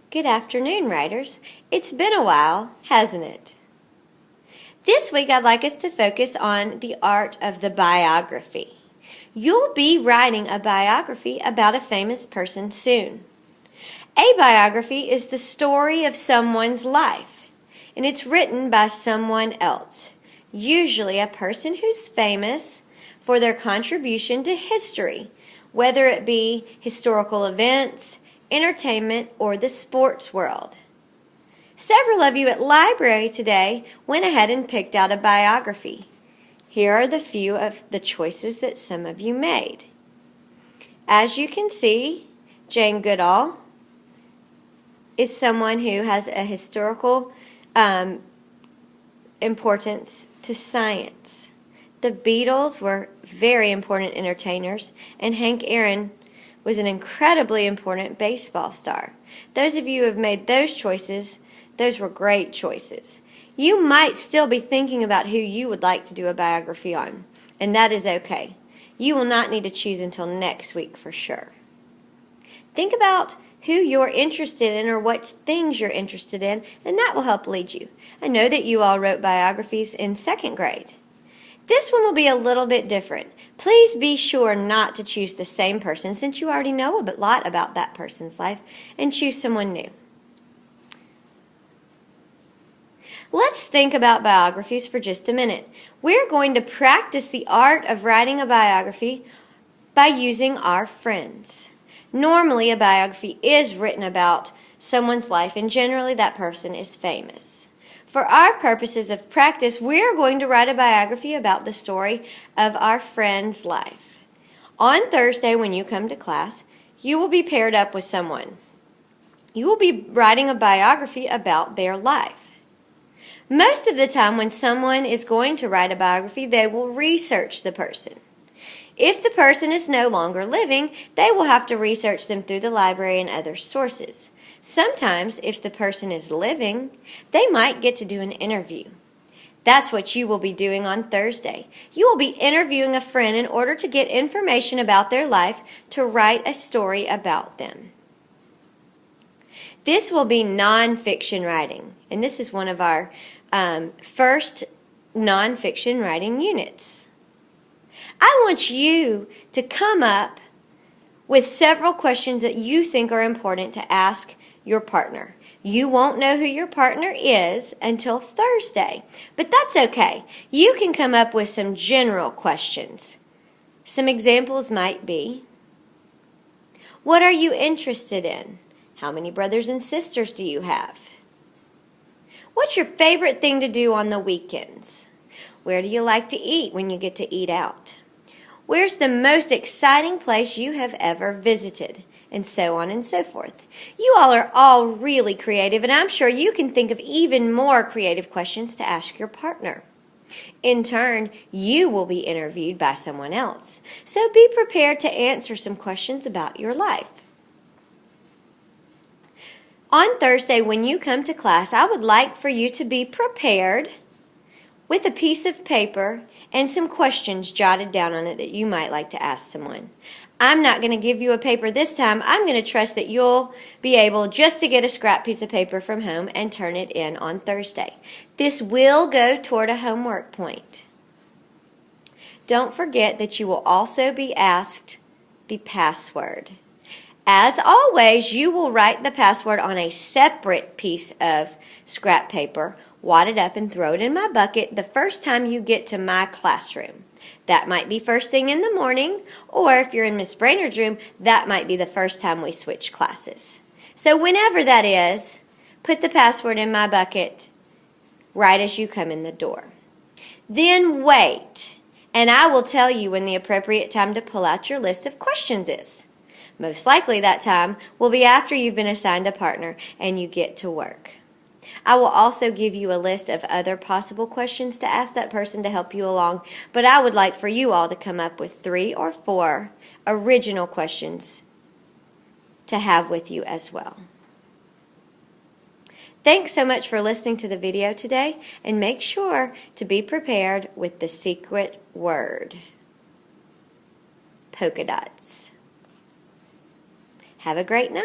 Good afternoon, writers. It's been a while, hasn't it? This week I'd like us to focus on the art of the biography. You'll be writing a biography about a famous person soon. A biography is the story of someone's life, and it's written by someone else, usually a person who's famous for their contribution to history, whether it be historical events, entertainment, or the sports world. Several of you at library today went ahead and picked out a biography. Here are the few of the choices that some of you made. As you can see, Jane Goodall is someone who has a historical importance to science. The Beatles were very important entertainers, and Hank Aaron was an incredibly important baseball star. Those of you who have made those choices, those were great choices. You might still be thinking about who you would like to do a biography on, and that is okay. You will not need to choose until next week for sure. Think about who you're interested in or what things you're interested in, and that will help lead you. I know that you all wrote biographies in 2nd grade. This one will be a little bit different. Please be sure not to choose the same person since you already know a lot about that person's life, and choose someone new. Let's think about biographies for just a minute. We're going to practice the art of writing a biography by using our friends. Normally, a biography is written about someone's life, and generally that person is famous. For our purposes of practice, we're going to write a biography about the story of our friend's life. On Thursday, when you come to class, you will be paired up with someone. You will be writing a biography about their life. Most of the time, when someone is going to write a biography, they will research the person. If the person is no longer living, they will have to research them through the library and other sources. Sometimes, if the person is living, they might get to do an interview. That's what you will be doing on Thursday. You will be interviewing a friend in order to get information about their life to write a story about them. This will be nonfiction writing, and this is one of our first nonfiction writing units. I want you to come up with several questions that you think are important to ask your partner. You won't know who your partner is until Thursday, but that's okay. You can come up with some general questions. Some examples might be, what are you interested in? How many brothers and sisters do you have? What's your favorite thing to do on the weekends? Where do you like to eat when you get to eat out? Where's the most exciting place you have ever visited? And so on and so forth. You all are all really creative, and I'm sure you can think of even more creative questions to ask your partner. In turn, you will be interviewed by someone else. So be prepared to answer some questions about your life. On Thursday, when you come to class, I would like for you to be prepared with a piece of paper and some questions jotted down on it that you might like to ask someone. I'm not going to give you a paper this time. I'm going to trust that you'll be able just to get a scrap piece of paper from home and turn it in on Thursday. This will go toward a homework point. Don't forget that you will also be asked the password. As always, you will write the password on a separate piece of scrap paper, wad it up and throw it in my bucket the first time you get to my classroom. That might be first thing in the morning, or if you're in Miss Brainerd's room, that might be the first time we switch classes. So whenever that is, put the password in my bucket right as you come in the door. Then wait, and I will tell you when the appropriate time to pull out your list of questions is. Most likely that time will be after you've been assigned a partner and you get to work. I will also give you a list of other possible questions to ask that person to help you along, but I would like for you all to come up with 3 or 4 original questions to have with you as well. Thanks so much for listening to the video today, and make sure to be prepared with the secret word. Polka dots. Have a great night.